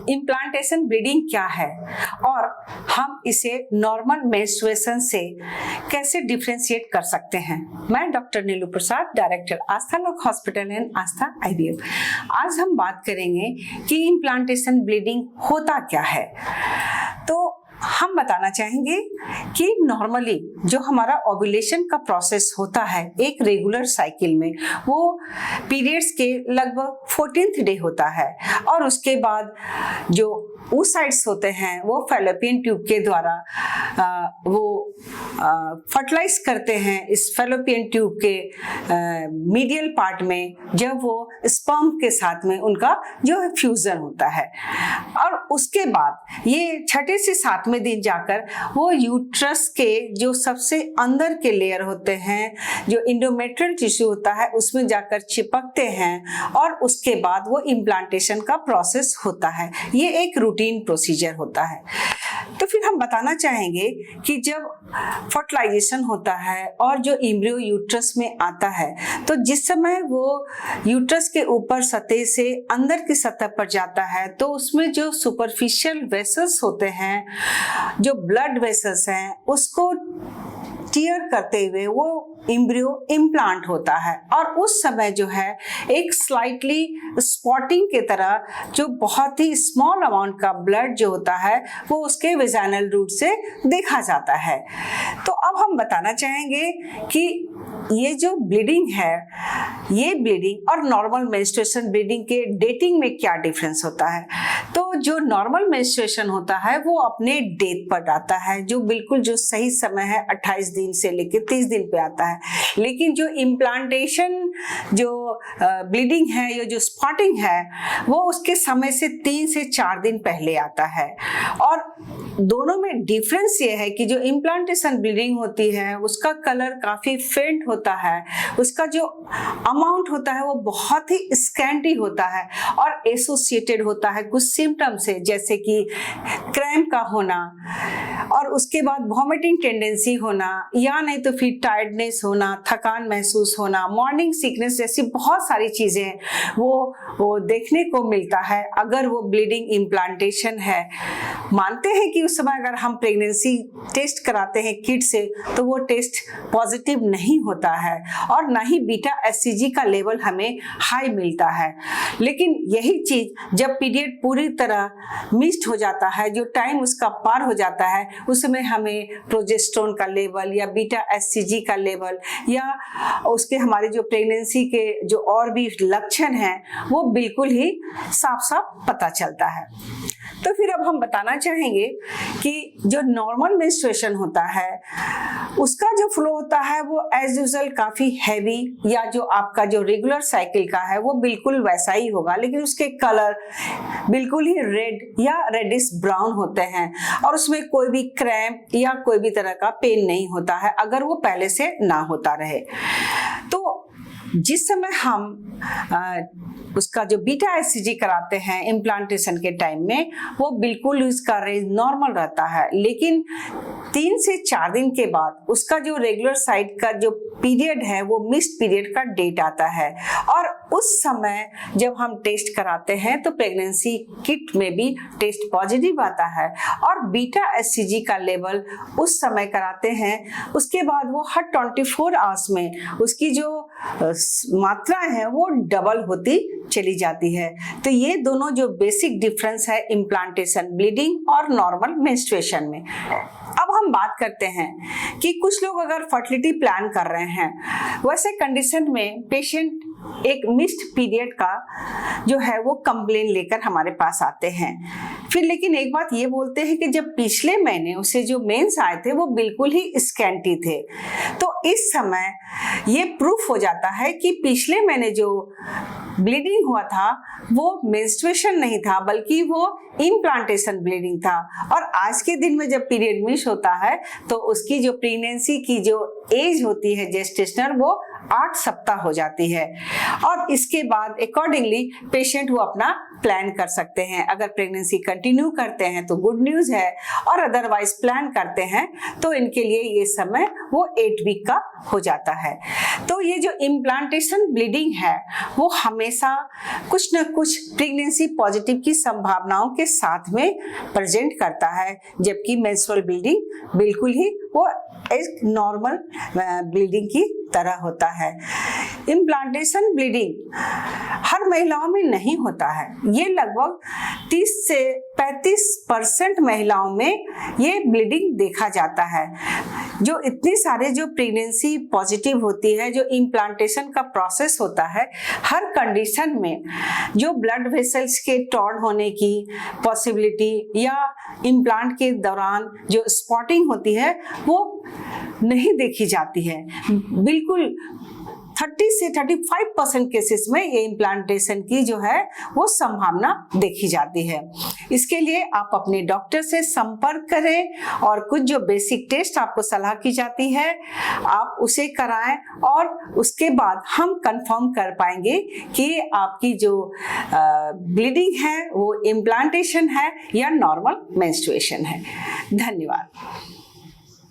Implantation bleeding क्या है और हम इसे नॉर्मल मेंस्ट्रुएशन से कैसे डिफरेंशिएट कर सकते हैं। मैं डॉक्टर नीलू प्रसाद, डायरेक्टर आस्था लोक हॉस्पिटल एंड आस्था आईवीएफ। आज हम बात करेंगे कि इम्प्लांटेशन ब्लीडिंग होता क्या है। तो हम बताना चाहेंगे कि नॉर्मली जो हमारा ओव्यूलेशन का प्रोसेस होता है एक रेगुलर साइकिल में, वो पीरियड्स के लगभग 14th डे होता है और उसके बाद जो oocytes होते हैं वो फैलोपियन ट्यूब के द्वारा वो फर्टिलाइज करते हैं इस फैलोपियन ट्यूब के मीडियल पार्ट में, जब वो स्पर्म के साथ में उनका जो फ्यूजन होता है और उसके बाद ये छठे से 7वें दिन जाकर वो यूट्रस के जो सबसे अंदर के लेयर होते हैं, जो इंडोमेट्रियल टिश्यू होता है, उसमें जाकर चिपकते हैं और उसके बाद वो इम्प्लांटेशन का प्रोसेस होता है। ये एक रूटीन प्रोसीजर होता है। तो फिर हम बताना चाहेंगे कि जब फर्टिलाइजेशन होता है और जो एम्ब्रियो यूट्रस में आता है, तो जिस समय वो यूट्रस के ऊपर सतह से अंदर की सतह पर जाता है तो उसमें जो सुपरफिशियल वेसल्स होते हैं, जो ब्लड वेसल्स हैं, उसको टीयर करते हुए वो एम्ब्रियो इम्प्लांट होता है और उस समय जो है एक स्लाइटली स्पॉटिंग के तरह जो बहुत ही स्मॉल अमाउंट का ब्लड जो होता है वो उसके वेजाइनल रूट से देखा जाता है। तो अब हम बताना चाहेंगे कि ये जो ब्लीडिंग है, ये ब्लीडिंग और नॉर्मल मेंस्ट्रुएशन ब्लीडिंग के डेटिंग में क्या डिफरेंस होता है। तो जो नॉर्मल मेंस्ट्रुएशन होता है वो अपने डेट पर आता है, जो बिल्कुल जो सही समय है 28 दिन से लेकर 30 दिन पे आता है। लेकिन जो इम्प्लांटेशन जो ब्लीडिंग है, ये जो स्पॉटिंग है, वो उसके समय से 3 से 4 दिन पहले आता है। और दोनों में डिफरेंस ये है कि जो इम्प्लांटेशन ब्लीडिंग होती है उसका कलर काफी फेंट होता है, उसका जो अमाउंट होता है वो बहुत ही स्कैंटी होता है और एसोसिएटेड होता है कुछ सिम्टम से, जैसे कि क्रैम्प का होना और उसके बाद वॉमिटिंग टेंडेंसी होना, या नहीं तो फिर टायर्डनेस होना, थकान महसूस होना, मॉर्निंग सिकनेस, जैसी बहुत सारी चीजें वो देखने को मिलता है अगर वो ब्लीडिंग इम्प्लांटेशन है। मानते हैं कि उस समय अगर हम प्रेगनेंसी टेस्ट कराते हैं किट से तो वो टेस्ट पॉजिटिव नहीं होता है और ना ही बीटा एचसीजी का लेवल हमें हाई मिलता है। लेकिन यही चीज जब पीरियड पूरी तरह मिस्ड हो जाता है, जो टाइम उसका पार हो जाता है, उसमें हमें प्रोजेस्टेरोन का लेवल या बीटा एचसीजी का लेवल या उसके हमारे जो प्रेगनेंसी के जो और भी लक्षण हैं वो बिल्कुल ही साफ साफ पता चलता है। तो फिर अब हम बताना चाहेंगे कि जो नॉर्मल मेंस्ट्रुएशन होता है उसका जो फ्लो होता है वो एज यूजुअल काफी हैवी, या जो आपका जो रेगुलर साइकिल का है वो बिल्कुल वैसा ही होगा, लेकिन उसके कलर बिल्कुल ही रेड या रेडिश ब्राउन होते हैं और उसमें कोई भी क्रैम्प या कोई भी तरह का पेन नहीं होता है अगर वो पहले से ना होता रहे। तो जिस समय हम उसका जो बीटा एचसीजी कराते हैं इम्प्लांटेशन के टाइम में, वो बिल्कुल उसका रेंज नॉर्मल रहता है, लेकिन 3 से 4 दिन के बाद उसका जो रेगुलर साइड का जो पीरियड है वो मिस्ड पीरियड का डेट आता है और उस समय जब हम टेस्ट कराते हैं तो प्रेगनेंसी किट में भी टेस्ट पॉजिटिव आता है और बीटा एचसीजी का लेवल उस समय कराते हैं। उसके बाद वो हर 24 आवर्स में उसकी जो मात्रा है वो डबल होती चली जाती है। तो ये दोनों जो बेसिक डिफरेंस है इम्प्लांटेशन ब्लीडिंग और नॉर्मल मेंस्ट्रुएशन में। अब हम बात करते हैं कि कुछ लोग अगर फर्टिलिटी प्लान कर रहे हैं, वैसे कंडीशन में पेशेंट एक मिस्ड पीरियड का जो है वो कंप्लेन लेकर हमारे पास आते हैं। फिर लेकिन एक बात ये बोलते हैं कि जब पिछले महीने उसे जो मेंस आए थे वो बिल्कुल ही स्कैंटी थे। तो इस समय ये प्रूफ हो जाता है कि पिछले महीने जो ब्लीडिंग हुआ था वो मेंस्ट्रुएशन नहीं था बल्कि वो इम्प्लांटेशन ब्लीडिंग था। और आज के दिन में जब पीरियड मिस होता है तो उसकी जो प्रेगनेंसी की जो एज होती है जेस्टेशनल वो 8 सप्ताह हो जाती है और इसके बाद अकॉर्डिंगली पेशेंट वो अपना प्लान कर सकते हैं। अगर प्रेगनेंसी कंटिन्यू करते हैं तो गुड न्यूज है, और अदरवाइज प्लान करते हैं तो इनके लिए ये समय वो 8 वीक का हो जाता है। तो ये जो इम्प्लांटेशन ब्लीडिंग है वो हमेशा कुछ न कुछ प्रेगनेंसी पॉजिटिव की संभावनाओं के साथ में प्रेजेंट करता है, जबकि मेंस्ट्रुअल ब्लीडिंग बिल्कुल ही वो एक नॉर्मल ब्लीडिंग की तरह होता है। इम्प्लांटेशन ब्लीडिंग हर महिलाओं में नहीं होता है, ये लगभग 30 से 35% महिलाओं में ये ब्लीडिंग देखा जाता है। जो इतनी सारे जो प्रेगनेंसी पॉजिटिव होती है, जो इम्प्लांटेशन का प्रोसेस होता है, हर कंडीशन में जो ब्लड वेसल्स के टॉर्न होने की पॉसिबिलिटी या इम्प्लांट के दौरान जो स्पॉटिंग होती है वो नहीं देखी जाती है। बिल्कुल 30 से 35% केसेस में ये इम्प्लांटेशन की जो है वो संभावना देखी जाती है। इसके लिए आप अपने डॉक्टर से संपर्क करें और कुछ जो बेसिक टेस्ट आपको सलाह की जाती है आप उसे कराएं, और उसके बाद हम कंफर्म कर पाएंगे कि आपकी जो ब्लीडिंग है वो इम्प्लांटेशन है या नॉर्मल मेंस्ट्रुएशन है। धन्यवाद।